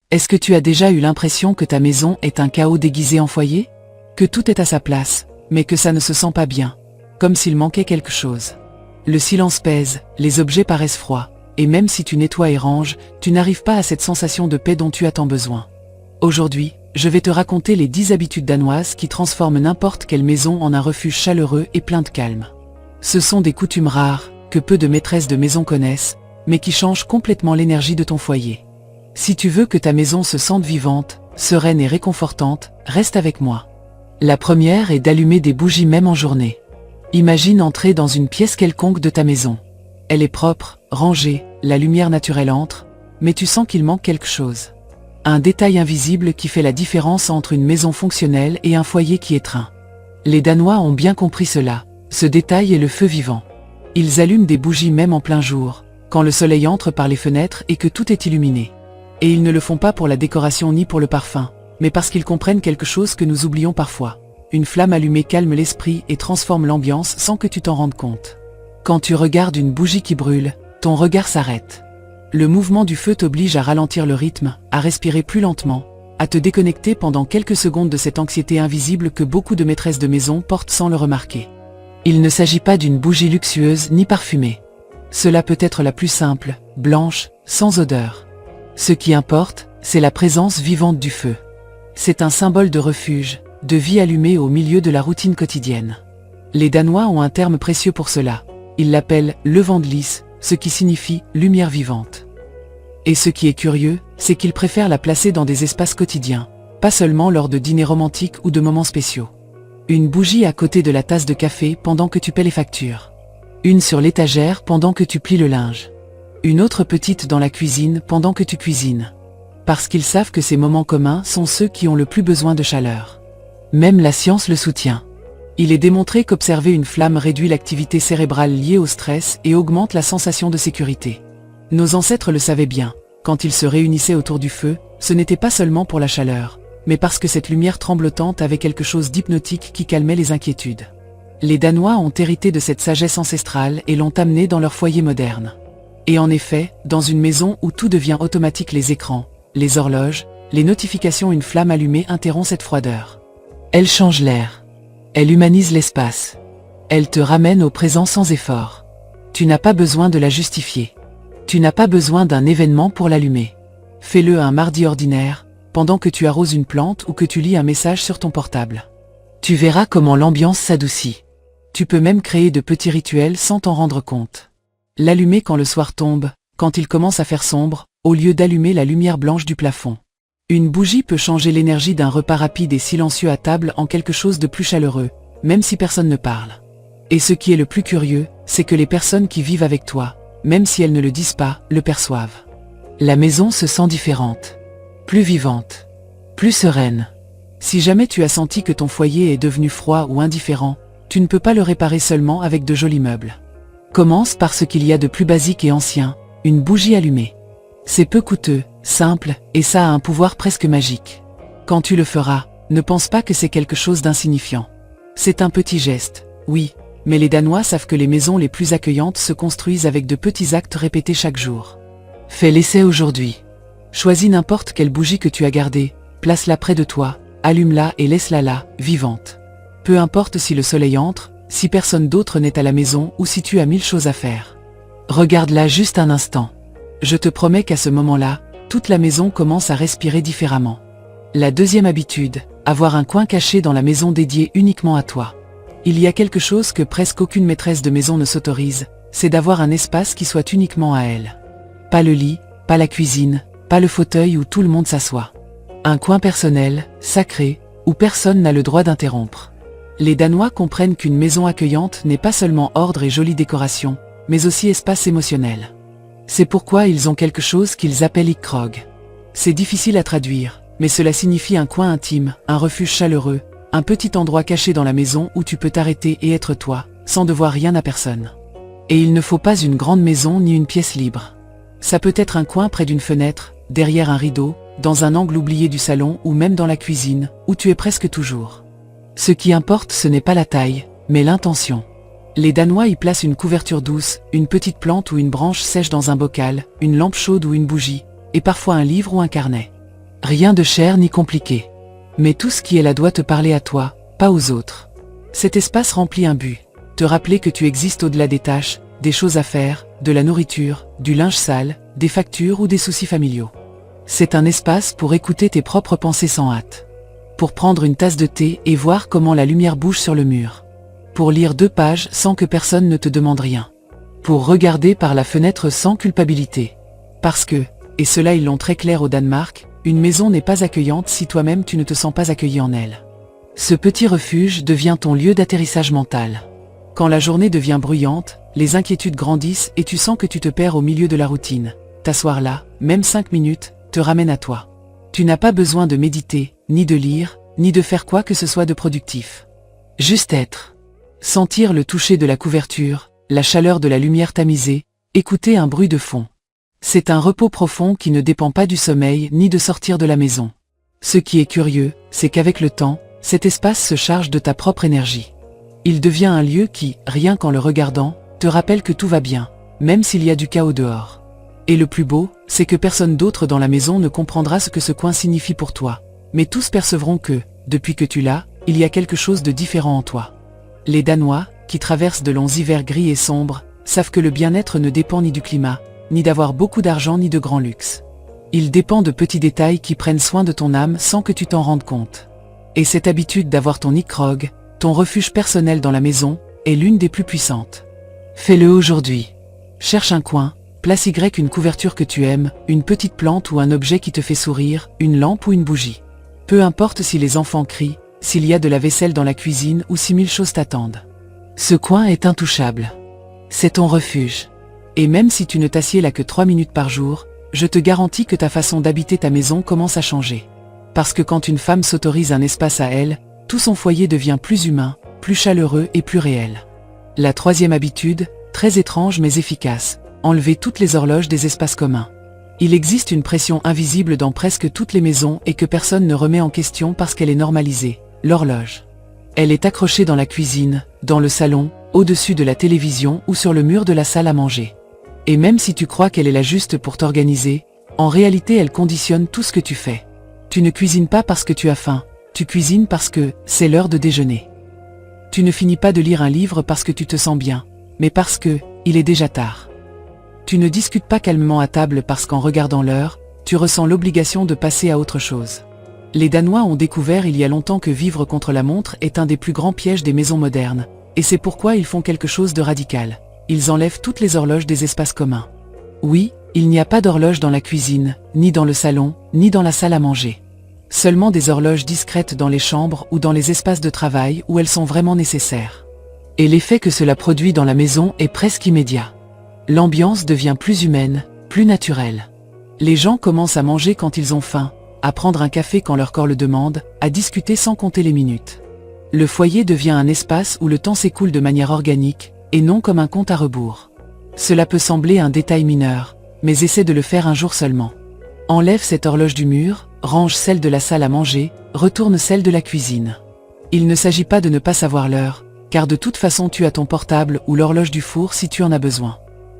Est-ce que tu as déjà eu l'impression que ta maison est un chaos déguisé en foyer? Que tout est à sa place, mais que ça ne se sent pas bien, comme s'il manquait quelque chose. Le silence pèse, les objets paraissent froids, et même si tu nettoies et ranges, tu n'arrives pas à cette sensation de paix dont tu as tant besoin. Aujourd'hui, je vais te raconter les 10 habitudes danoises qui transforment n'importe quelle maison en un refuge chaleureux et plein de calme. Ce sont des coutumes rares, que peu de maîtresses de maison connaissent, mais qui changent complètement l'énergie de ton foyer. Si tu veux que ta maison se sente vivante, sereine et réconfortante, reste avec moi. La première est d'allumer des bougies même en journée. Imagine entrer dans une pièce quelconque de ta maison. Elle est propre, rangée, la lumière naturelle entre, mais tu sens qu'il manque quelque chose. Un détail invisible qui fait la différence entre une maison fonctionnelle et un foyer qui étreint. Les Danois ont bien compris cela, ce détail est le feu vivant. Ils allument des bougies même en plein jour, quand le soleil entre par les fenêtres et que tout est illuminé. Et ils ne le font pas pour la décoration ni pour le parfum, mais parce qu'ils comprennent quelque chose que nous oublions parfois. Une flamme allumée calme l'esprit et transforme l'ambiance sans que tu t'en rendes compte. Quand tu regardes une bougie qui brûle, ton regard s'arrête. Le mouvement du feu t'oblige à ralentir le rythme, à respirer plus lentement, à te déconnecter pendant quelques secondes de cette anxiété invisible que beaucoup de maîtresses de maison portent sans le remarquer. Il ne s'agit pas d'une bougie luxueuse ni parfumée. Cela peut être la plus simple, blanche, sans odeur. Ce qui importe, c'est la présence vivante du feu. C'est un symbole de refuge, de vie allumée au milieu de la routine quotidienne. Les Danois ont un terme précieux pour cela. Ils l'appellent « levendlys », ce qui signifie « lumière vivante ». Et ce qui est curieux, c'est qu'ils préfèrent la placer dans des espaces quotidiens, pas seulement lors de dîners romantiques ou de moments spéciaux. Une bougie à côté de la tasse de café pendant que tu paies les factures. Une sur l'étagère pendant que tu plies le linge. Une autre petite dans la cuisine pendant que tu cuisines. Parce qu'ils savent que ces moments communs sont ceux qui ont le plus besoin de chaleur. Même la science le soutient. Il est démontré qu'observer une flamme réduit l'activité cérébrale liée au stress et augmente la sensation de sécurité. Nos ancêtres le savaient bien, quand ils se réunissaient autour du feu, ce n'était pas seulement pour la chaleur, mais parce que cette lumière tremblotante avait quelque chose d'hypnotique qui calmait les inquiétudes. Les Danois ont hérité de cette sagesse ancestrale et l'ont amenée dans leur foyer moderne. Et en effet, dans une maison où tout devient automatique, les écrans, les horloges, les notifications, une flamme allumée interrompt cette froideur. Elle change l'air. Elle humanise l'espace. Elle te ramène au présent sans effort. Tu n'as pas besoin de la justifier. Tu n'as pas besoin d'un événement pour l'allumer. Fais-le un mardi ordinaire, pendant que tu arroses une plante ou que tu lis un message sur ton portable. Tu verras comment l'ambiance s'adoucit. Tu peux même créer de petits rituels sans t'en rendre compte. L'allumer quand le soir tombe, quand il commence à faire sombre, au lieu d'allumer la lumière blanche du plafond. Une bougie peut changer l'énergie d'un repas rapide et silencieux à table en quelque chose de plus chaleureux, même si personne ne parle. Et ce qui est le plus curieux, c'est que les personnes qui vivent avec toi, même si elles ne le disent pas, le perçoivent. La maison se sent différente, plus vivante, plus sereine. Si jamais tu as senti que ton foyer est devenu froid ou indifférent, tu ne peux pas le réparer seulement avec de jolis meubles. Commence par ce qu'il y a de plus basique et ancien, une bougie allumée. C'est peu coûteux, simple, et ça a un pouvoir presque magique. Quand tu le feras, ne pense pas que c'est quelque chose d'insignifiant. C'est un petit geste, oui, mais les Danois savent que les maisons les plus accueillantes se construisent avec de petits actes répétés chaque jour. Fais l'essai aujourd'hui. Choisis n'importe quelle bougie que tu as gardée, place-la près de toi, allume-la et laisse-la là, vivante. Peu importe si le soleil entre, si personne d'autre n'est à la maison ou si tu as 1000 choses à faire. Regarde-la juste un instant. Je te promets qu'à ce moment-là, toute la maison commence à respirer différemment. La deuxième habitude, avoir un coin caché dans la maison dédié uniquement à toi. Il y a quelque chose que presque aucune maîtresse de maison ne s'autorise, c'est d'avoir un espace qui soit uniquement à elle. Pas le lit, pas la cuisine, pas le fauteuil où tout le monde s'assoit. Un coin personnel, sacré, où personne n'a le droit d'interrompre. Les Danois comprennent qu'une maison accueillante n'est pas seulement ordre et jolie décoration, mais aussi espace émotionnel. C'est pourquoi ils ont quelque chose qu'ils appellent ikkrog. C'est difficile à traduire, mais cela signifie un coin intime, un refuge chaleureux, un petit endroit caché dans la maison où tu peux t'arrêter et être toi, sans devoir rien à personne. Et il ne faut pas une grande maison ni une pièce libre. Ça peut être un coin près d'une fenêtre, derrière un rideau, dans un angle oublié du salon ou même dans la cuisine, où tu es presque toujours. Ce qui importe, ce n'est pas la taille, mais l'intention. Les Danois y placent une couverture douce, une petite plante ou une branche sèche dans un bocal, une lampe chaude ou une bougie, et parfois un livre ou un carnet. Rien de cher ni compliqué. Mais tout ce qui est là doit te parler à toi, pas aux autres. Cet espace remplit un but. Te rappeler que tu existes au-delà des tâches, des choses à faire, de la nourriture, du linge sale, des factures ou des soucis familiaux. C'est un espace pour écouter tes propres pensées sans hâte. Pour prendre une tasse de thé et voir comment la lumière bouge sur le mur. Pour lire 2 pages sans que personne ne te demande rien. Pour regarder par la fenêtre sans culpabilité. Parce que, et cela ils l'ont très clair au Danemark, une maison n'est pas accueillante si toi-même tu ne te sens pas accueilli en elle. Ce petit refuge devient ton lieu d'atterrissage mental. Quand la journée devient bruyante, les inquiétudes grandissent et tu sens que tu te perds au milieu de la routine. T'asseoir là, même 5 minutes, te ramène à toi. Tu n'as pas besoin de méditer, ni de lire, ni de faire quoi que ce soit de productif. Juste être. Sentir le toucher de la couverture, la chaleur de la lumière tamisée, écouter un bruit de fond. C'est un repos profond qui ne dépend pas du sommeil ni de sortir de la maison. Ce qui est curieux, c'est qu'avec le temps, cet espace se charge de ta propre énergie. Il devient un lieu qui, rien qu'en le regardant, te rappelle que tout va bien, même s'il y a du chaos dehors. Et le plus beau, c'est que personne d'autre dans la maison ne comprendra ce que ce coin signifie pour toi. Mais tous percevront que, depuis que tu l'as, il y a quelque chose de différent en toi. Les Danois, qui traversent de longs hivers gris et sombres, savent que le bien-être ne dépend ni du climat, ni d'avoir beaucoup d'argent ni de grands luxes. Il dépend de petits détails qui prennent soin de ton âme sans que tu t'en rendes compte. Et cette habitude d'avoir ton ikrog, ton refuge personnel dans la maison, est l'une des plus puissantes. Fais-le aujourd'hui. Cherche un coin, place une couverture que tu aimes, une petite plante ou un objet qui te fait sourire, une lampe ou une bougie. Peu importe si les enfants crient, s'il y a de la vaisselle dans la cuisine ou si 1000 choses t'attendent. Ce coin est intouchable. C'est ton refuge. Et même si tu ne t'assieds là que 3 minutes par jour, je te garantis que ta façon d'habiter ta maison commence à changer. Parce que quand une femme s'autorise un espace à elle, tout son foyer devient plus humain, plus chaleureux et plus réel. La 3e habitude, très étrange mais efficace, enlever toutes les horloges des espaces communs. Il existe une pression invisible dans presque toutes les maisons et que personne ne remet en question parce qu'elle est normalisée, l'horloge. Elle est accrochée dans la cuisine, dans le salon, au-dessus de la télévision ou sur le mur de la salle à manger. Et même si tu crois qu'elle est là juste pour t'organiser, en réalité elle conditionne tout ce que tu fais. Tu ne cuisines pas parce que tu as faim, tu cuisines parce que c'est l'heure de déjeuner. Tu ne finis pas de lire un livre parce que tu te sens bien, mais parce que il est déjà tard. Tu ne discutes pas calmement à table parce qu'en regardant l'heure, tu ressens l'obligation de passer à autre chose. Les Danois ont découvert il y a longtemps que vivre contre la montre est un des plus grands pièges des maisons modernes, et c'est pourquoi ils font quelque chose de radical. Ils enlèvent toutes les horloges des espaces communs. Oui, il n'y a pas d'horloge dans la cuisine, ni dans le salon, ni dans la salle à manger. Seulement des horloges discrètes dans les chambres ou dans les espaces de travail où elles sont vraiment nécessaires. Et l'effet que cela produit dans la maison est presque immédiat. L'ambiance devient plus humaine, plus naturelle. Les gens commencent à manger quand ils ont faim, à prendre un café quand leur corps le demande, à discuter sans compter les minutes. Le foyer devient un espace où le temps s'écoule de manière organique, et non comme un compte à rebours. Cela peut sembler un détail mineur, mais essaie de le faire un jour seulement. Enlève cette horloge du mur, range celle de la salle à manger, retourne celle de la cuisine. Il ne s'agit pas de ne pas savoir l'heure, car de toute façon tu as ton portable ou l'horloge du four si tu en as besoin.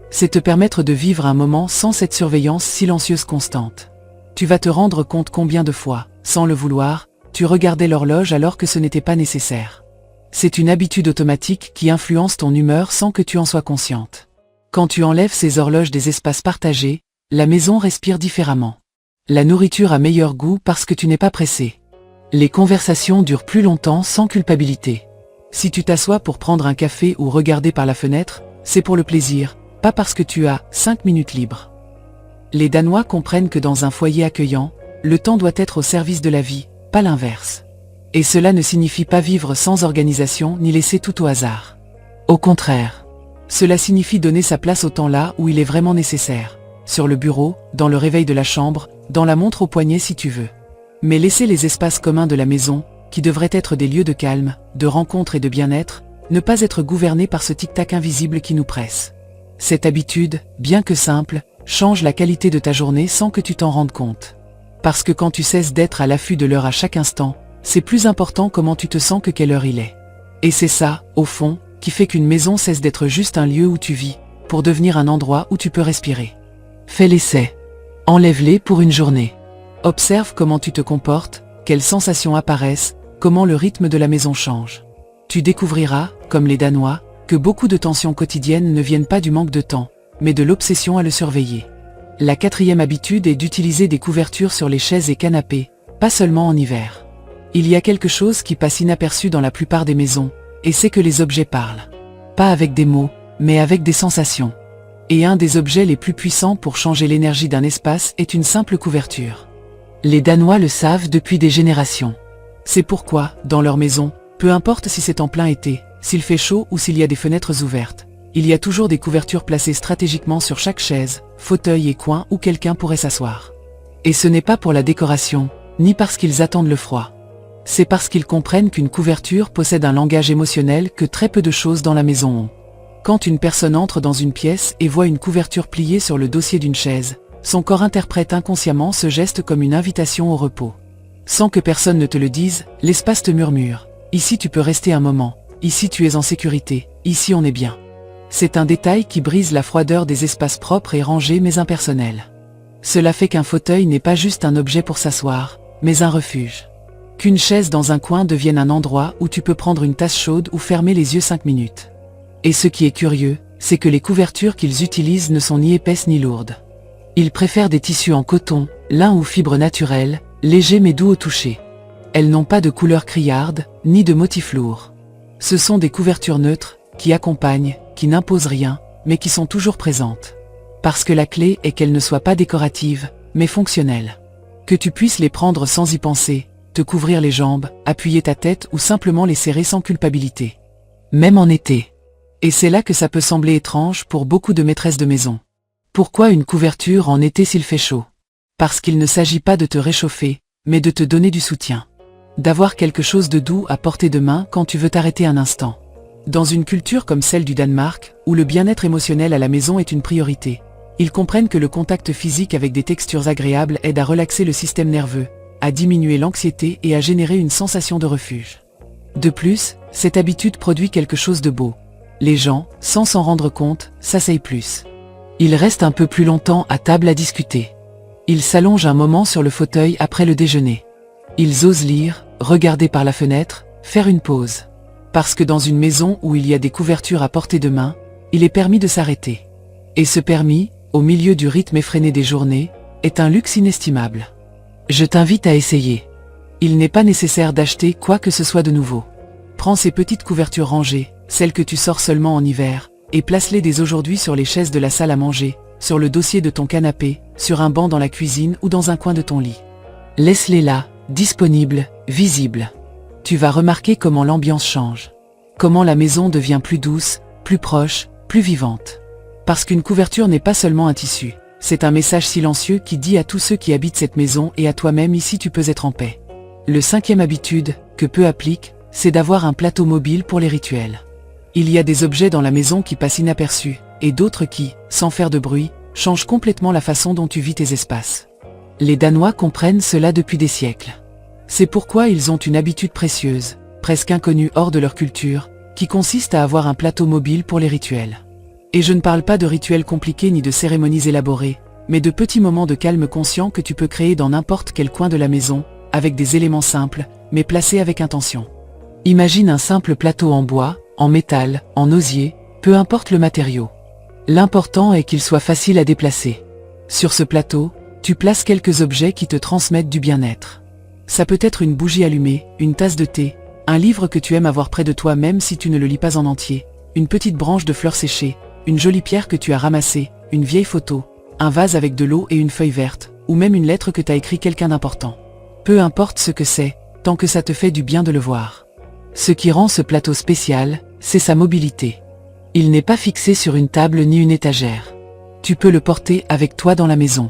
C'est te permettre de vivre un moment sans cette surveillance silencieuse constante. Tu vas te rendre compte combien de fois, sans le vouloir, tu regardais l'horloge alors que ce n'était pas nécessaire. C'est une habitude automatique qui influence ton humeur sans que tu en sois consciente. Quand tu enlèves ces horloges des espaces partagés, la maison respire différemment. La nourriture a meilleur goût parce que tu n'es pas pressé. Les conversations durent plus longtemps sans culpabilité. Si tu t'assois pour prendre un café ou regarder par la fenêtre, c'est pour le plaisir, pas parce que tu as 5 minutes libres. Les Danois comprennent que dans un foyer accueillant, le temps doit être au service de la vie, pas l'inverse. Et cela ne signifie pas vivre sans organisation ni laisser tout au hasard. Au contraire. Cela signifie donner sa place au temps là où il est vraiment nécessaire. Sur le bureau, dans le réveil de la chambre, dans la montre au poignet si tu veux. Mais laisser les espaces communs de la maison, qui devraient être des lieux de calme, de rencontre et de bien-être, ne pas être gouvernés par ce tic-tac invisible qui nous presse. Cette habitude, bien que simple, change la qualité de ta journée sans que tu t'en rendes compte. Parce que quand tu cesses d'être à l'affût de l'heure à chaque instant, c'est plus important comment tu te sens que quelle heure il est. Et c'est ça, au fond, qui fait qu'une maison cesse d'être juste un lieu où tu vis, pour devenir un endroit où tu peux respirer. Fais l'essai. Enlève-les pour une journée. Observe comment tu te comportes, quelles sensations apparaissent, comment le rythme de la maison change. Tu découvriras, comme les Danois, que beaucoup de tensions quotidiennes ne viennent pas du manque de temps, mais de l'obsession à le surveiller. La 4e habitude est d'utiliser des couvertures sur les chaises et canapés, pas seulement en hiver. Il y a quelque chose qui passe inaperçu dans la plupart des maisons, et c'est que les objets parlent. Pas avec des mots, mais avec des sensations. Et un des objets les plus puissants pour changer l'énergie d'un espace est une simple couverture. Les Danois le savent depuis des générations. C'est pourquoi, dans leur maison, peu importe si c'est en plein été, s'il fait chaud ou s'il y a des fenêtres ouvertes, il y a toujours des couvertures placées stratégiquement sur chaque chaise, fauteuil et coin où quelqu'un pourrait s'asseoir. Et ce n'est pas pour la décoration, ni parce qu'ils attendent le froid. C'est parce qu'ils comprennent qu'une couverture possède un langage émotionnel que très peu de choses dans la maison ont. Quand une personne entre dans une pièce et voit une couverture pliée sur le dossier d'une chaise, son corps interprète inconsciemment ce geste comme une invitation au repos. Sans que personne ne te le dise, l'espace te murmure. Ici tu peux rester un moment, ici tu es en sécurité, ici on est bien. C'est un détail qui brise la froideur des espaces propres et rangés mais impersonnels. Cela fait qu'un fauteuil n'est pas juste un objet pour s'asseoir, mais un refuge. Qu'une chaise dans un coin devienne un endroit où tu peux prendre une tasse chaude ou fermer les yeux 5 minutes. Et ce qui est curieux, c'est que les couvertures qu'ils utilisent ne sont ni épaisses ni lourdes. Ils préfèrent des tissus en coton, lin ou fibres naturelles, légers mais doux au toucher. Elles n'ont pas de couleur criarde, ni de motifs lourds. Ce sont des couvertures neutres, qui accompagnent, qui n'imposent rien, mais qui sont toujours présentes. Parce que la clé est qu'elles ne soient pas décoratives, mais fonctionnelles. Que tu puisses les prendre sans y penser, te couvrir les jambes, appuyer ta tête ou simplement les serrer sans culpabilité. Même en été. Et c'est là que ça peut sembler étrange pour beaucoup de maîtresses de maison. Pourquoi une couverture en été s'il fait chaud? Parce qu'il ne s'agit pas de te réchauffer, mais de te donner du soutien. D'avoir quelque chose de doux à portée de main quand tu veux t'arrêter un instant. Dans une culture comme celle du Danemark, où le bien-être émotionnel à la maison est une priorité, ils comprennent que le contact physique avec des textures agréables aide à relaxer le système nerveux, à diminuer l'anxiété et à générer une sensation de refuge. De plus, cette habitude produit quelque chose de beau. Les gens, sans s'en rendre compte, s'asseyent plus. Ils restent un peu plus longtemps à table à discuter. Ils s'allongent un moment sur le fauteuil après le déjeuner. Ils osent lire, regarder par la fenêtre, faire une pause. Parce que dans une maison où il y a des couvertures à portée de main, il est permis de s'arrêter. Et ce permis, au milieu du rythme effréné des journées, est un luxe inestimable. Je t'invite à essayer. Il n'est pas nécessaire d'acheter quoi que ce soit de nouveau. Prends ces petites couvertures rangées, celles que tu sors seulement en hiver, et place-les dès aujourd'hui sur les chaises de la salle à manger, sur le dossier de ton canapé, sur un banc dans la cuisine ou dans un coin de ton lit. Laisse-les là, disponibles, visibles. Tu vas remarquer comment l'ambiance change. Comment la maison devient plus douce, plus proche, plus vivante. Parce qu'une couverture n'est pas seulement un tissu, c'est un message silencieux qui dit à tous ceux qui habitent cette maison et à toi-même ici tu peux être en paix. Le 5e habitude, que peu appliquent, c'est d'avoir un plateau mobile pour les rituels. Il y a des objets dans la maison qui passent inaperçus, et d'autres qui, sans faire de bruit, changent complètement la façon dont tu vis tes espaces. Les Danois comprennent cela depuis des siècles. C'est pourquoi ils ont une habitude précieuse, presque inconnue hors de leur culture, qui consiste à avoir un plateau mobile pour les rituels. Et je ne parle pas de rituels compliqués ni de cérémonies élaborées, mais de petits moments de calme conscient que tu peux créer dans n'importe quel coin de la maison, avec des éléments simples, mais placés avec intention. Imagine un simple plateau en bois, en métal, en osier, peu importe le matériau. L'important est qu'il soit facile à déplacer. Sur ce plateau, tu places quelques objets qui te transmettent du bien-être. Ça peut être une bougie allumée, une tasse de thé, un livre que tu aimes avoir près de toi même si tu ne le lis pas en entier, une petite branche de fleurs séchées, une jolie pierre que tu as ramassée, une vieille photo, un vase avec de l'eau et une feuille verte, ou même une lettre que t'as écrit quelqu'un d'important. Peu importe ce que c'est, tant que ça te fait du bien de le voir. Ce qui rend ce plateau spécial, c'est sa mobilité. Il n'est pas fixé sur une table ni une étagère. Tu peux le porter avec toi dans la maison.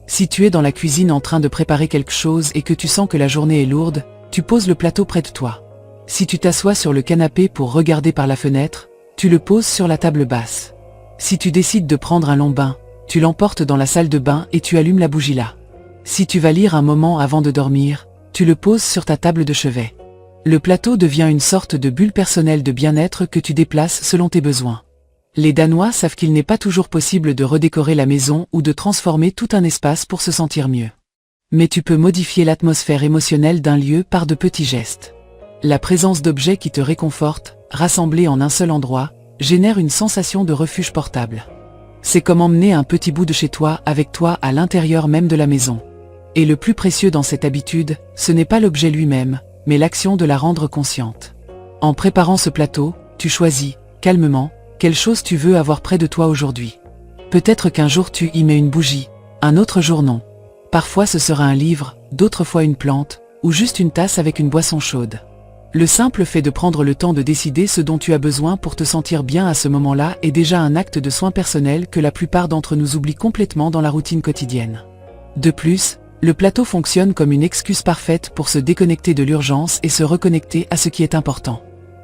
Si tu es dans la cuisine en train de préparer quelque chose et que tu sens que la journée est lourde, tu poses le plateau près de toi. Si tu t'assois sur le canapé pour regarder par la fenêtre, tu le poses sur la table basse. Si tu décides de prendre un long bain, tu l'emportes dans la salle de bain et tu allumes la bougie là. Si tu vas lire un moment avant de dormir, tu le poses sur ta table de chevet. Le plateau devient une sorte de bulle personnelle de bien-être que tu déplaces selon tes besoins. Les Danois savent qu'il n'est pas toujours possible de redécorer la maison ou de transformer tout un espace pour se sentir mieux. Mais tu peux modifier l'atmosphère émotionnelle d'un lieu par de petits gestes. La présence d'objets qui te réconfortent, rassemblés en un seul endroit, génère une sensation de refuge portable. C'est comme emmener un petit bout de chez toi avec toi à l'intérieur même de la maison. Et le plus précieux dans cette habitude, ce n'est pas l'objet lui-même, mais l'action de la rendre consciente. En préparant ce plateau, tu choisis, calmement, quelle chose tu veux avoir près de toi aujourd'hui. Peut-être qu'un jour tu y mets une bougie, un autre jour non. Parfois ce sera un livre, d'autres fois une plante, ou juste une tasse avec une boisson chaude. Le simple fait de prendre le temps de décider ce dont tu as besoin pour te sentir bien à ce moment-là est déjà un acte de soin personnel que la plupart d'entre nous oublient complètement dans la routine quotidienne. De plus, le plateau fonctionne comme une excuse parfaite pour se déconnecter de l'urgence et se reconnecter à ce qui est important.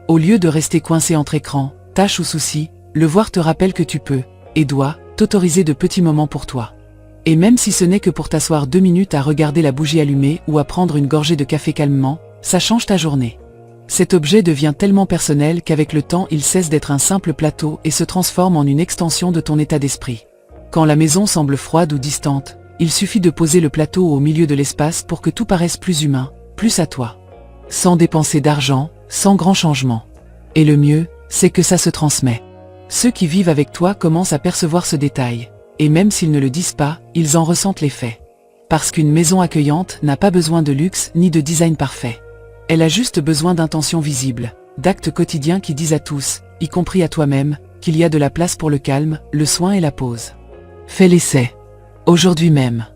Au lieu de rester coincé entre écrans, tâches ou soucis, le voir te rappelle que tu peux, et dois, t'autoriser de petits moments pour toi. Et même si ce n'est que pour t'asseoir 2 minutes à regarder la bougie allumée ou à prendre une gorgée de café calmement, ça change ta journée. Cet objet devient tellement personnel qu'avec le temps il cesse d'être un simple plateau et se transforme en une extension de ton état d'esprit. Quand la maison semble froide ou distante, il suffit de poser le plateau au milieu de l'espace pour que tout paraisse plus humain, plus à toi. Sans dépenser d'argent, sans grand changement. Et le mieux, c'est que ça se transmet. Ceux qui vivent avec toi commencent à percevoir ce détail, et même s'ils ne le disent pas, ils en ressentent l'effet. Parce qu'une maison accueillante n'a pas besoin de luxe ni de design parfait. Elle a juste besoin d'intentions visibles, d'actes quotidiens qui disent à tous, y compris à toi-même, qu'il y a de la place pour le calme, le soin et la pause. Fais l'essai. Aujourd'hui même.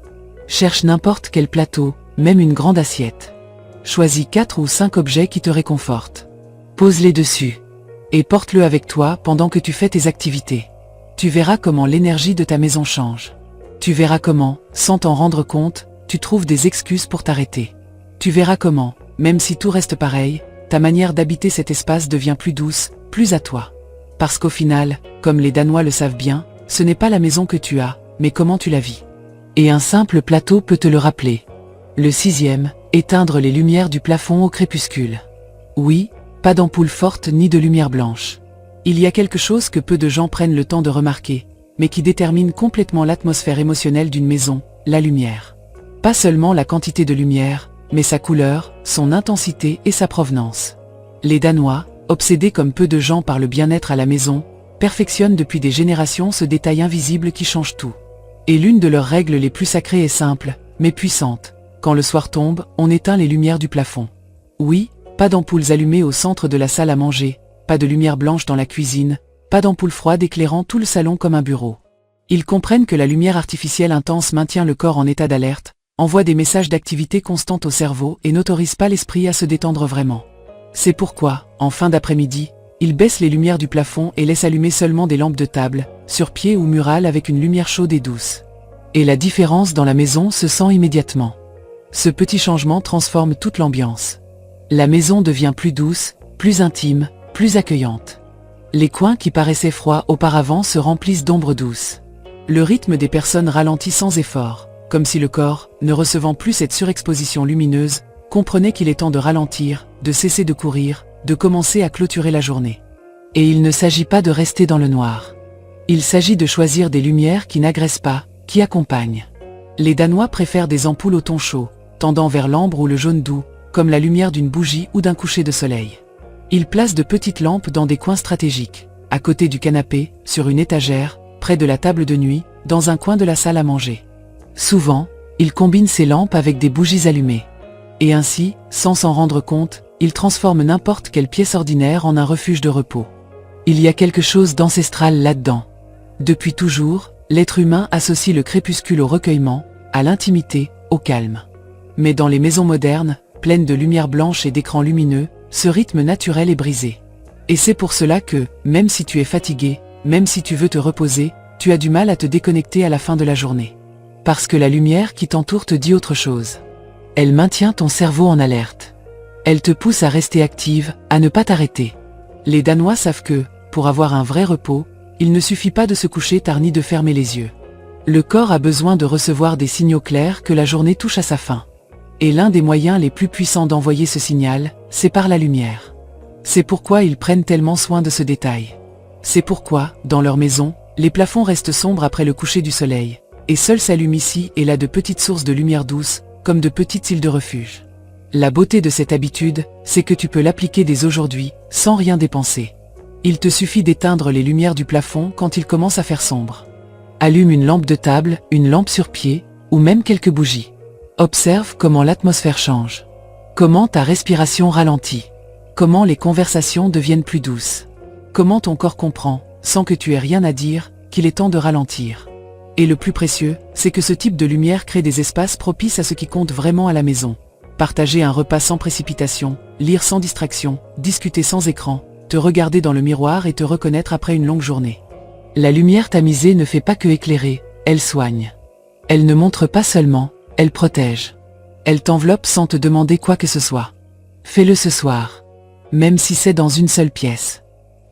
Cherche n'importe quel plateau, même une grande assiette. Choisis 4 ou 5 objets qui te réconfortent. Pose-les dessus. Et porte-le avec toi pendant que tu fais tes activités. Tu verras comment l'énergie de ta maison change. Tu verras comment, sans t'en rendre compte, tu trouves des excuses pour t'arrêter. Tu verras comment, même si tout reste pareil, ta manière d'habiter cet espace devient plus douce, plus à toi. Parce qu'au final, comme les Danois le savent bien, ce n'est pas la maison que tu as, mais comment tu la vis. Et un simple plateau peut te le rappeler. Le 6e, éteindre les lumières du plafond au crépuscule. Oui, pas d'ampoule forte ni de lumière blanche. Il y a quelque chose que peu de gens prennent le temps de remarquer, mais qui détermine complètement l'atmosphère émotionnelle d'une maison, la lumière. Pas seulement la quantité de lumière, mais sa couleur, son intensité et sa provenance. Les Danois, obsédés comme peu de gens par le bien-être à la maison, perfectionnent depuis des générations ce détail invisible qui change tout. Et l'une de leurs règles les plus sacrées est simple, mais puissante. Quand le soir tombe, on éteint les lumières du plafond. Oui, pas d'ampoules allumées au centre de la salle à manger, pas de lumière blanche dans la cuisine, pas d'ampoule froide éclairant tout le salon comme un bureau. Ils comprennent que la lumière artificielle intense maintient le corps en état d'alerte, envoie des messages d'activité constante au cerveau et n'autorise pas l'esprit à se détendre vraiment. C'est pourquoi, en fin d'après-midi, ils baissent les lumières du plafond et laissent allumer seulement des lampes de table, sur pied ou murales avec une lumière chaude et douce. Et la différence dans la maison se sent immédiatement. Ce petit changement transforme toute l'ambiance. La maison devient plus douce, plus intime, plus accueillante. Les coins qui paraissaient froids auparavant se remplissent d'ombres douces. Le rythme des personnes ralentit sans effort, comme si le corps, ne recevant plus cette surexposition lumineuse, comprenait qu'il est temps de ralentir, de cesser de courir, de commencer à clôturer la journée. Et il ne s'agit pas de rester dans le noir. Il s'agit de choisir des lumières qui n'agressent pas, qui accompagnent. Les Danois préfèrent des ampoules au ton chaud, tendant vers l'ambre ou le jaune doux, comme la lumière d'une bougie ou d'un coucher de soleil. Ils placent de petites lampes dans des coins stratégiques, à côté du canapé, sur une étagère, près de la table de nuit, dans un coin de la salle à manger. Souvent, ils combinent ces lampes avec des bougies allumées. Et ainsi, sans s'en rendre compte, ils transforment n'importe quelle pièce ordinaire en un refuge de repos. Il y a quelque chose d'ancestral là-dedans. Depuis toujours, l'être humain associe le crépuscule au recueillement, à l'intimité, au calme. Mais dans les maisons modernes, pleines de lumière blanche et d'écrans lumineux, ce rythme naturel est brisé. Et c'est pour cela que, même si tu es fatigué, même si tu veux te reposer, tu as du mal à te déconnecter à la fin de la journée. Parce que la lumière qui t'entoure te dit autre chose. Elle maintient ton cerveau en alerte. Elle te pousse à rester active, à ne pas t'arrêter. Les Danois savent que, pour avoir un vrai repos, il ne suffit pas de se coucher tard ni de fermer les yeux. Le corps a besoin de recevoir des signaux clairs que la journée touche à sa fin. Et l'un des moyens les plus puissants d'envoyer ce signal, c'est par la lumière. C'est pourquoi ils prennent tellement soin de ce détail. C'est pourquoi, dans leur maison, les plafonds restent sombres après le coucher du soleil, et seuls s'allument ici et là de petites sources de lumière douce, comme de petites îles de refuge. La beauté de cette habitude, c'est que tu peux l'appliquer dès aujourd'hui, sans rien dépenser. Il te suffit d'éteindre les lumières du plafond quand il commence à faire sombre. Allume une lampe de table, une lampe sur pied, ou même quelques bougies. Observe comment l'atmosphère change. Comment ta respiration ralentit. Comment les conversations deviennent plus douces. Comment ton corps comprend, sans que tu aies rien à dire, qu'il est temps de ralentir. Et le plus précieux, c'est que ce type de lumière crée des espaces propices à ce qui compte vraiment à la maison. Partager un repas sans précipitation, lire sans distraction, discuter sans écran, te regarder dans le miroir et te reconnaître après une longue journée. La lumière tamisée ne fait pas que éclairer, elle soigne. Elle ne montre pas seulement, elle protège. Elle t'enveloppe sans te demander quoi que ce soit. Fais-le ce soir. Même si c'est dans une seule pièce.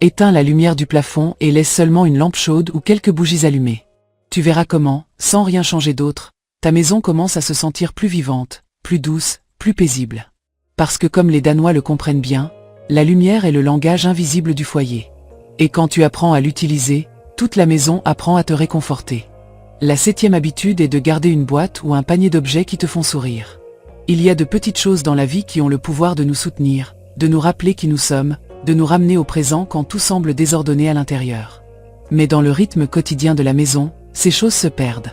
Éteins la lumière du plafond et laisse seulement une lampe chaude ou quelques bougies allumées. Tu verras comment, sans rien changer d'autre, ta maison commence à se sentir plus vivante, plus douce, plus paisible. Parce que comme les Danois le comprennent bien, la lumière est le langage invisible du foyer. Et quand tu apprends à l'utiliser, toute la maison apprend à te réconforter. La 7e habitude est de garder une boîte ou un panier d'objets qui te font sourire. Il y a de petites choses dans la vie qui ont le pouvoir de nous soutenir, de nous rappeler qui nous sommes, de nous ramener au présent quand tout semble désordonné à l'intérieur. Mais dans le rythme quotidien de la maison, ces choses se perdent.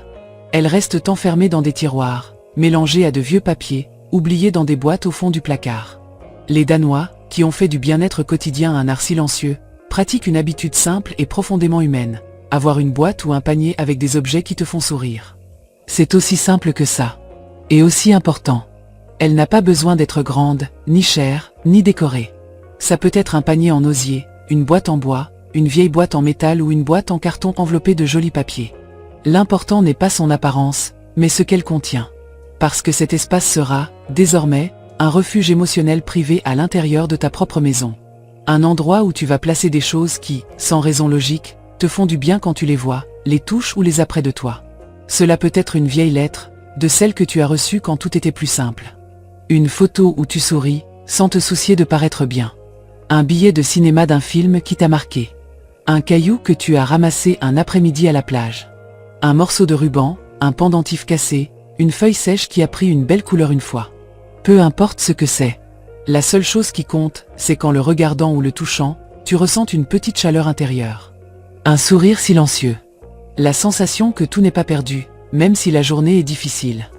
Elles restent enfermées dans des tiroirs, mélangées à de vieux papiers, oubliées dans des boîtes au fond du placard. Les Danois, qui ont fait du bien-être quotidien un art silencieux, pratiquent une habitude simple et profondément humaine, avoir une boîte ou un panier avec des objets qui te font sourire. C'est aussi simple que ça. Et aussi important. Elle n'a pas besoin d'être grande, ni chère, ni décorée. Ça peut être un panier en osier, une boîte en bois, une vieille boîte en métal ou une boîte en carton enveloppée de jolis papiers. L'important n'est pas son apparence, mais ce qu'elle contient. Parce que cet espace sera, désormais, un refuge émotionnel privé à l'intérieur de ta propre maison. Un endroit où tu vas placer des choses qui, sans raison logique, te font du bien quand tu les vois, les touches ou les as près de toi. Cela peut être une vieille lettre, de celle que tu as reçue quand tout était plus simple. Une photo où tu souris, sans te soucier de paraître bien. Un billet de cinéma d'un film qui t'a marqué. Un caillou que tu as ramassé un après-midi à la plage. Un morceau de ruban, un pendentif cassé, une feuille sèche qui a pris une belle couleur une fois. Peu importe ce que c'est. La seule chose qui compte, c'est qu'en le regardant ou le touchant, tu ressentes une petite chaleur intérieure. Un sourire silencieux. La sensation que tout n'est pas perdu, même si la journée est difficile.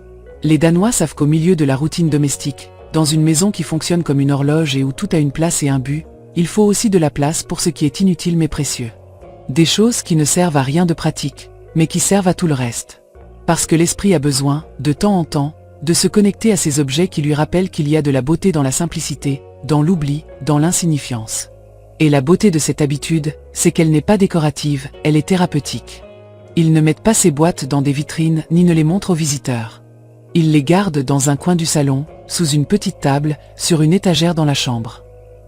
Les Danois savent qu'au milieu de la routine domestique, dans une maison qui fonctionne comme une horloge et où tout a une place et un but, il faut aussi de la place pour ce qui est inutile mais précieux. Des choses qui ne servent à rien de pratique, mais qui servent à tout le reste. Parce que l'esprit a besoin, de temps en temps, de se connecter à ces objets qui lui rappellent qu'il y a de la beauté dans la simplicité, dans l'oubli, dans l'insignifiance. Et la beauté de cette habitude, c'est qu'elle n'est pas décorative, elle est thérapeutique. Ils ne mettent pas ces boîtes dans des vitrines ni ne les montrent aux visiteurs. Ils les gardent dans un coin du salon, sous une petite table, sur une étagère dans la chambre.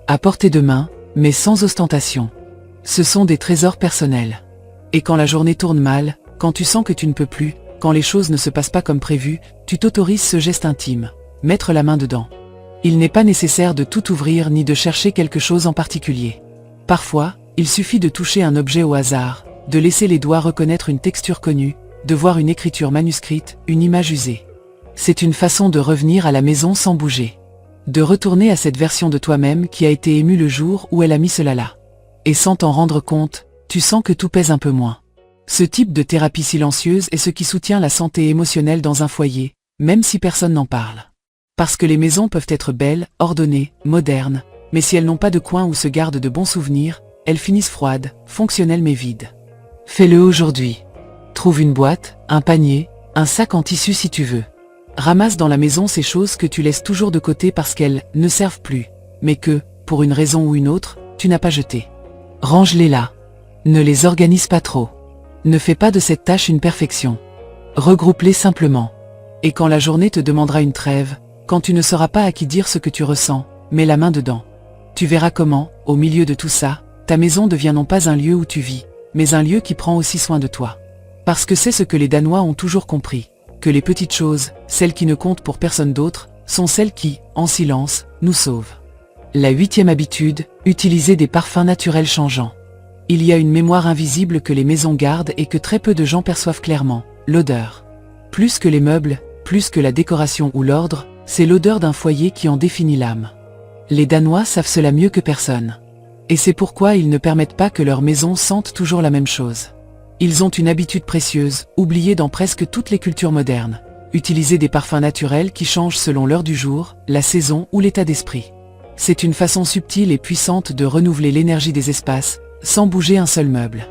À portée de main, mais sans ostentation. Ce sont des trésors personnels. Et quand la journée tourne mal, quand tu sens que tu ne peux plus, quand les choses ne se passent pas comme prévu, tu t'autorises ce geste intime, mettre la main dedans. Il n'est pas nécessaire de tout ouvrir ni de chercher quelque chose en particulier. Parfois, il suffit de toucher un objet au hasard, de laisser les doigts reconnaître une texture connue, de voir une écriture manuscrite, une image usée. C'est une façon de revenir à la maison sans bouger. De retourner à cette version de toi-même qui a été émue le jour où elle a mis cela là. Et sans t'en rendre compte, tu sens que tout pèse un peu moins. Ce type de thérapie silencieuse est ce qui soutient la santé émotionnelle dans un foyer, même si personne n'en parle. Parce que les maisons peuvent être belles, ordonnées, modernes, mais si elles n'ont pas de coin où se gardent de bons souvenirs, elles finissent froides, fonctionnelles mais vides. Fais-le aujourd'hui. Trouve une boîte, un panier, un sac en tissu si tu veux. Ramasse dans la maison ces choses que tu laisses toujours de côté parce qu'elles ne servent plus, mais que, pour une raison ou une autre, tu n'as pas jeté. Range-les là. Ne les organise pas trop. Ne fais pas de cette tâche une perfection. Regroupe-les simplement. Et quand la journée te demandera une trêve, quand tu ne sauras pas à qui dire ce que tu ressens, mets la main dedans. Tu verras comment, au milieu de tout ça, ta maison devient non pas un lieu où tu vis, mais un lieu qui prend aussi soin de toi. Parce que c'est ce que les Danois ont toujours compris, que les petites choses, celles qui ne comptent pour personne d'autre, sont celles qui, en silence, nous sauvent. La 8e habitude, utiliser des parfums naturels changeants. Il y a une mémoire invisible que les maisons gardent et que très peu de gens perçoivent clairement, l'odeur. Plus que les meubles, Plus que la décoration ou l'ordre, c'est l'odeur d'un foyer qui en définit l'âme. Les Danois savent cela mieux que personne. Et c'est pourquoi ils ne permettent pas que leur maison sente toujours la même chose. Ils ont une habitude précieuse, oubliée dans presque toutes les cultures modernes. Utiliser des parfums naturels qui changent selon l'heure du jour, la saison ou l'état d'esprit. C'est une façon subtile et puissante de renouveler l'énergie des espaces, sans bouger un seul meuble.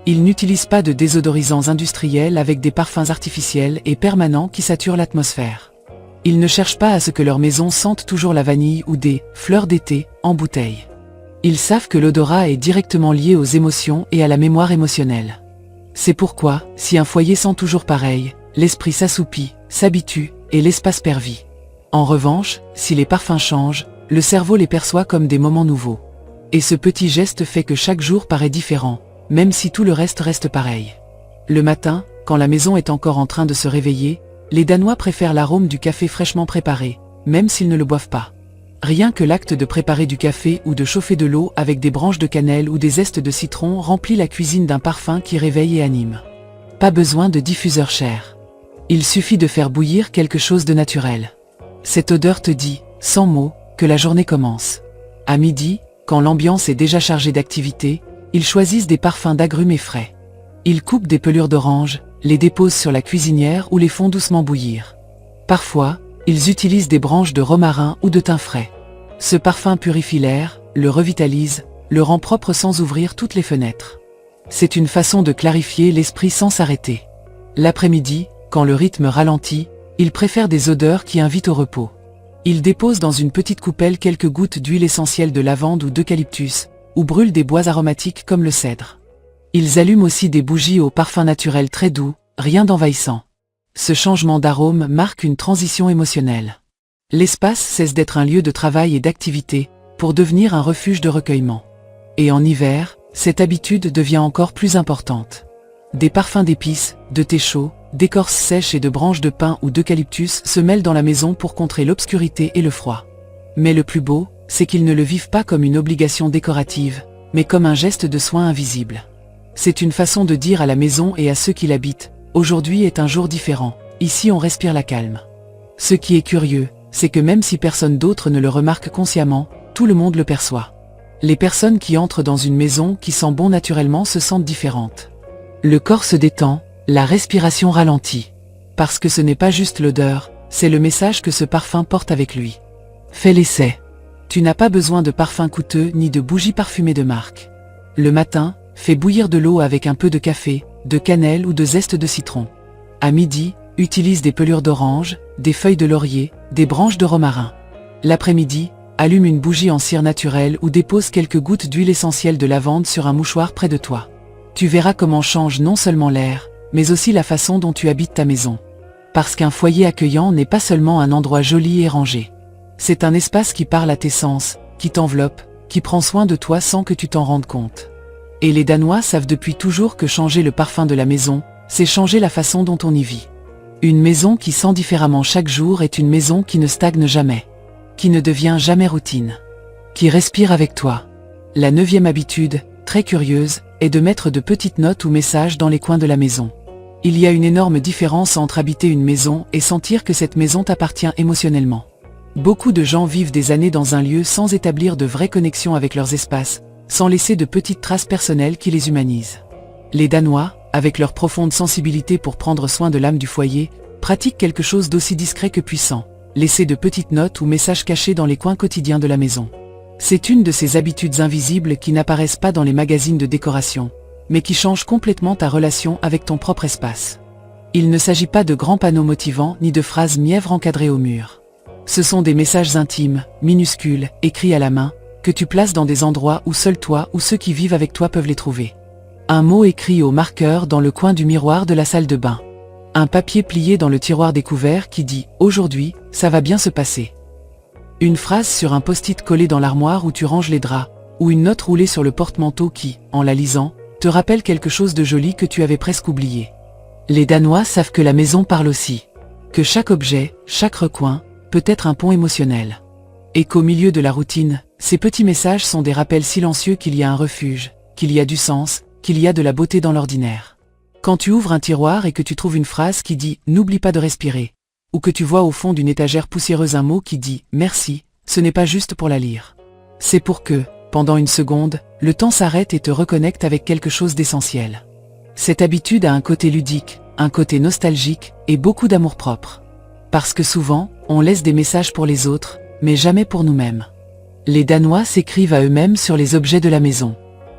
Ils n'utilisent pas de désodorisants industriels avec des parfums artificiels et permanents qui saturent l'atmosphère. Ils ne cherchent pas à ce que leur maison sente toujours la vanille ou des fleurs d'été en bouteille. Ils savent que l'odorat est directement lié aux émotions et à la mémoire émotionnelle. C'est pourquoi, si un foyer sent toujours pareil, l'esprit s'assoupit, s'habitue, et l'espace perd vie. En revanche, si les parfums changent, le cerveau les perçoit comme des moments nouveaux. Et ce petit geste fait que chaque jour paraît différent, même si tout le reste pareil. Le matin, quand la maison est encore en train de se réveiller, les Danois préfèrent l'arôme du café fraîchement préparé, même s'ils ne le boivent pas. Rien que l'acte de préparer du café ou de chauffer de l'eau avec des branches de cannelle ou des zestes de citron remplit la cuisine d'un parfum qui réveille et anime. Pas besoin de diffuseur cher. Il suffit de faire bouillir quelque chose de naturel. Cette odeur te dit, sans mots, que la journée commence. À midi, quand l'ambiance est déjà chargée d'activité, ils choisissent des parfums d'agrumes et frais. Ils coupent des pelures d'orange, les déposent sur la cuisinière ou les font doucement bouillir. Parfois, ils utilisent des branches de romarin ou de thym frais. Ce parfum purifie l'air, le revitalise, le rend propre sans ouvrir toutes les fenêtres. C'est une façon de clarifier l'esprit sans s'arrêter. L'après-midi, quand le rythme ralentit, ils préfèrent des odeurs qui invitent au repos. Ils déposent dans une petite coupelle quelques gouttes d'huile essentielle de lavande ou d'eucalyptus, ou brûlent des bois aromatiques comme le cèdre. Ils allument aussi des bougies au parfum naturel très doux, rien d'envahissant. Ce changement d'arôme marque une transition émotionnelle. L'espace cesse d'être un lieu de travail et d'activité, pour devenir un refuge de recueillement. Et en hiver, cette habitude devient encore plus importante. Des parfums d'épices, de thé chaud, d'écorces sèches et de branches de pin ou d'eucalyptus se mêlent dans la maison pour contrer l'obscurité et le froid. Mais le plus beau, c'est qu'ils ne le vivent pas comme une obligation décorative, mais comme un geste de soin invisible. C'est une façon de dire à la maison et à ceux qui l'habitent, aujourd'hui est un jour différent, ici on respire la calme. Ce qui est curieux, c'est que même si personne d'autre ne le remarque consciemment, tout le monde le perçoit. Les personnes qui entrent dans une maison qui sent bon naturellement se sentent différentes. Le corps se détend, la respiration ralentit. Parce que ce n'est pas juste l'odeur, c'est le message que ce parfum porte avec lui. Fais l'essai. Tu n'as pas besoin de parfum coûteux ni de bougies parfumées de marque. Le matin, fais bouillir de l'eau avec un peu de café, de cannelle ou de zeste de citron. À midi, utilise des pelures d'orange, des feuilles de laurier, des branches de romarin. L'après-midi, allume une bougie en cire naturelle ou dépose quelques gouttes d'huile essentielle de lavande sur un mouchoir près de toi. Tu verras comment change non seulement l'air, mais aussi la façon dont tu habites ta maison. Parce qu'un foyer accueillant n'est pas seulement un endroit joli et rangé. C'est un espace qui parle à tes sens, qui t'enveloppe, qui prend soin de toi sans que tu t'en rendes compte. Et les Danois savent depuis toujours que changer le parfum de la maison, c'est changer la façon dont on y vit. Une maison qui sent différemment chaque jour est une maison qui ne stagne jamais, qui ne devient jamais routine, qui respire avec toi. La 9e habitude, très curieuse, est de mettre de petites notes ou messages dans les coins de la maison. Il y a une énorme différence entre habiter une maison et sentir que cette maison t'appartient émotionnellement. Beaucoup de gens vivent des années dans un lieu sans établir de vraies connexions avec leurs espaces, sans laisser de petites traces personnelles qui les humanisent. Les Danois, avec leur profonde sensibilité pour prendre soin de l'âme du foyer, pratiquent quelque chose d'aussi discret que puissant, laisser de petites notes ou messages cachés dans les coins quotidiens de la maison. C'est une de ces habitudes invisibles qui n'apparaissent pas dans les magazines de décoration, mais qui changent complètement ta relation avec ton propre espace. Il ne s'agit pas de grands panneaux motivants ni de phrases mièvres encadrées au mur. Ce sont des messages intimes, minuscules, écrits à la main, que tu places dans des endroits où seul toi ou ceux qui vivent avec toi peuvent les trouver. Un mot écrit au marqueur dans le coin du miroir de la salle de bain. Un papier plié dans le tiroir des couverts qui dit « Aujourd'hui, ça va bien se passer ». Une phrase sur un post-it collé dans l'armoire où tu ranges les draps, ou une note roulée sur le porte-manteau qui, en la lisant, te rappelle quelque chose de joli que tu avais presque oublié. Les Danois savent que la maison parle aussi. Que chaque objet, chaque recoin, peut être un pont émotionnel. Et qu'au milieu de la routine, ces petits messages sont des rappels silencieux qu'il y a un refuge, qu'il y a du sens, qu'il y a de la beauté dans l'ordinaire. Quand tu ouvres un tiroir et que tu trouves une phrase qui dit « N'oublie pas de respirer », Ou que tu vois au fond d'une étagère poussiéreuse un mot qui dit « merci », ce n'est pas juste pour la lire. C'est pour que, pendant une seconde, le temps s'arrête et te reconnecte avec quelque chose d'essentiel. Cette habitude a un côté ludique, un côté nostalgique et beaucoup d'amour-propre. Parce que souvent, on laisse des messages pour les autres, mais jamais pour nous-mêmes. Les Danois s'écrivent à eux-mêmes sur les objets de la maison.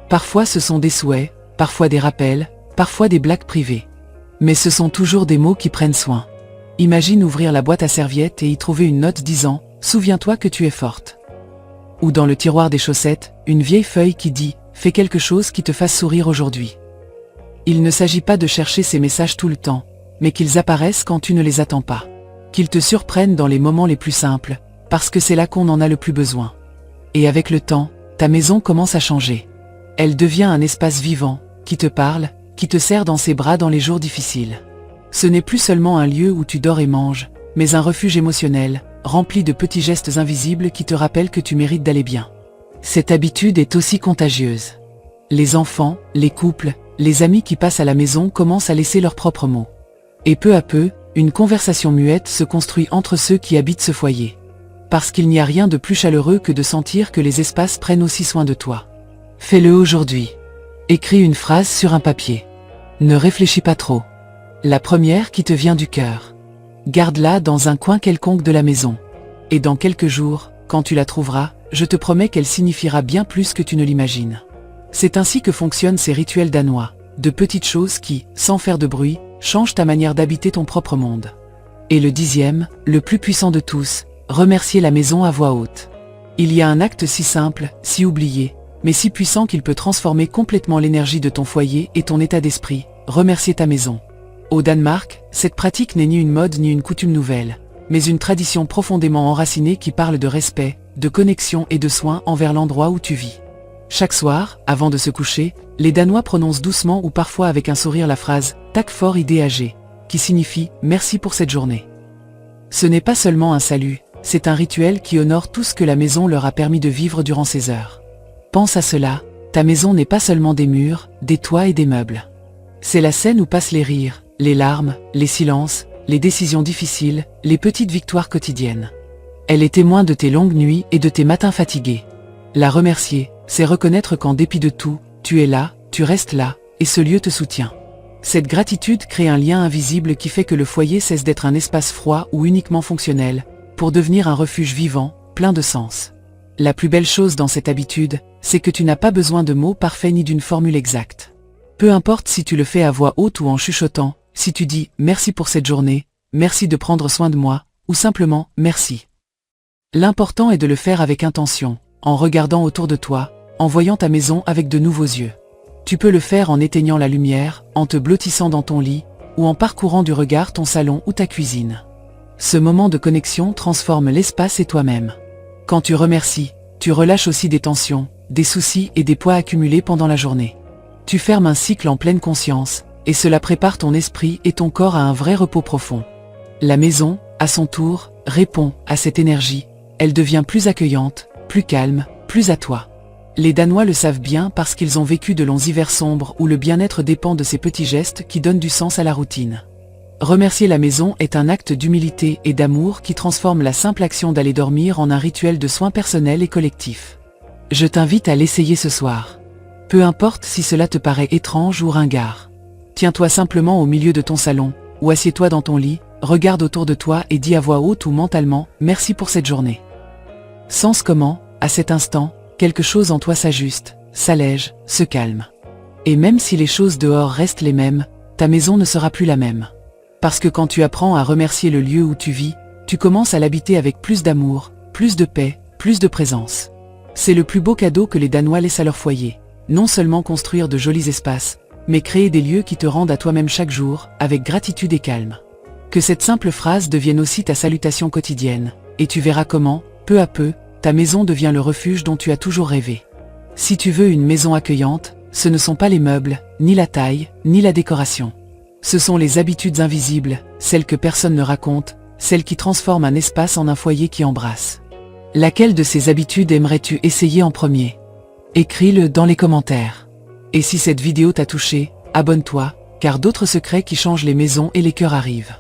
Parfois ce sont des souhaits, parfois des rappels, parfois des blagues privées. Mais ce sont toujours des mots qui prennent soin. Imagine ouvrir la boîte à serviettes et y trouver une note disant « Souviens-toi que tu es forte ». Ou dans le tiroir des chaussettes, une vieille feuille qui dit « Fais quelque chose qui te fasse sourire aujourd'hui ». Il ne s'agit pas de chercher ces messages tout le temps, mais qu'ils apparaissent quand tu ne les attends pas. Qu'ils te surprennent dans les moments les plus simples, parce que c'est là qu'on en a le plus besoin. Et avec le temps, ta maison commence à changer. Elle devient un espace vivant, qui te parle, qui te serre dans ses bras dans les jours difficiles. Ce n'est plus seulement un lieu où tu dors et manges, mais un refuge émotionnel, rempli de petits gestes invisibles qui te rappellent que tu mérites d'aller bien. Cette habitude est aussi contagieuse. Les enfants, les couples, les amis qui passent à la maison commencent à laisser leurs propres mots. Et peu à peu, une conversation muette se construit entre ceux qui habitent ce foyer. Parce qu'il n'y a rien de plus chaleureux que de sentir que les espaces prennent aussi soin de toi. Fais-le aujourd'hui. Écris une phrase sur un papier. Ne réfléchis pas trop. La première qui te vient du cœur. Garde-la dans un coin quelconque de la maison. Et dans quelques jours, quand tu la trouveras, je te promets qu'elle signifiera bien plus que tu ne l'imagines. C'est ainsi que fonctionnent ces rituels danois, de petites choses qui, sans faire de bruit, changent ta manière d'habiter ton propre monde. Et le 10e, le plus puissant de tous, remercier la maison à voix haute. Il y a un acte si simple, si oublié, mais si puissant qu'il peut transformer complètement l'énergie de ton foyer et ton état d'esprit, remercier ta maison. Au Danemark, cette pratique n'est ni une mode ni une coutume nouvelle, mais une tradition profondément enracinée qui parle de respect, de connexion et de soin envers l'endroit où tu vis. Chaque soir, avant de se coucher, les Danois prononcent doucement ou parfois avec un sourire la phrase « Tak for IDAG », qui signifie « merci pour cette journée ». Ce n'est pas seulement un salut, c'est un rituel qui honore tout ce que la maison leur a permis de vivre durant ces heures. Pense à cela, ta maison n'est pas seulement des murs, des toits et des meubles. C'est la scène où passent les rires, les larmes, les silences, les décisions difficiles, les petites victoires quotidiennes. Elle est témoin de tes longues nuits et de tes matins fatigués. La remercier, c'est reconnaître qu'en dépit de tout, tu es là, tu restes là, et ce lieu te soutient. Cette gratitude crée un lien invisible qui fait que le foyer cesse d'être un espace froid ou uniquement fonctionnel, pour devenir un refuge vivant, plein de sens. La plus belle chose dans cette habitude, c'est que tu n'as pas besoin de mots parfaits ni d'une formule exacte. Peu importe si tu le fais à voix haute ou en chuchotant, si tu dis « merci pour cette journée »,« merci de prendre soin de moi » ou simplement « merci ». L'important est de le faire avec intention, en regardant autour de toi, en voyant ta maison avec de nouveaux yeux. Tu peux le faire en éteignant la lumière, en te blottissant dans ton lit, ou en parcourant du regard ton salon ou ta cuisine. Ce moment de connexion transforme l'espace et toi-même. Quand tu remercies, tu relâches aussi des tensions, des soucis et des poids accumulés pendant la journée. Tu fermes un cycle en pleine conscience, et cela prépare ton esprit et ton corps à un vrai repos profond. La maison, à son tour, répond à cette énergie. Elle devient plus accueillante, plus calme, plus à toi. Les Danois le savent bien parce qu'ils ont vécu de longs hivers sombres où le bien-être dépend de ces petits gestes qui donnent du sens à la routine. Remercier la maison est un acte d'humilité et d'amour qui transforme la simple action d'aller dormir en un rituel de soins personnels et collectifs. Je t'invite à l'essayer ce soir. Peu importe si cela te paraît étrange ou ringard. Tiens-toi simplement au milieu de ton salon, ou assieds-toi dans ton lit, regarde autour de toi et dis à voix haute ou mentalement « merci pour cette journée ». Sens comment, à cet instant, quelque chose en toi s'ajuste, s'allège, se calme. Et même si les choses dehors restent les mêmes, ta maison ne sera plus la même. Parce que quand tu apprends à remercier le lieu où tu vis, tu commences à l'habiter avec plus d'amour, plus de paix, plus de présence. C'est le plus beau cadeau que les Danois laissent à leur foyer. Non seulement construire de jolis espaces, mais créer des lieux qui te rendent à toi-même chaque jour, avec gratitude et calme. Que cette simple phrase devienne aussi ta salutation quotidienne, et tu verras comment, peu à peu, ta maison devient le refuge dont tu as toujours rêvé. Si tu veux une maison accueillante, ce ne sont pas les meubles, ni la taille, ni la décoration. Ce sont les habitudes invisibles, celles que personne ne raconte, celles qui transforment un espace en un foyer qui embrasse. Laquelle de ces habitudes aimerais-tu essayer en premier? Écris-le dans les commentaires. Et si cette vidéo t'a touché, abonne-toi, car d'autres secrets qui changent les maisons et les cœurs arrivent.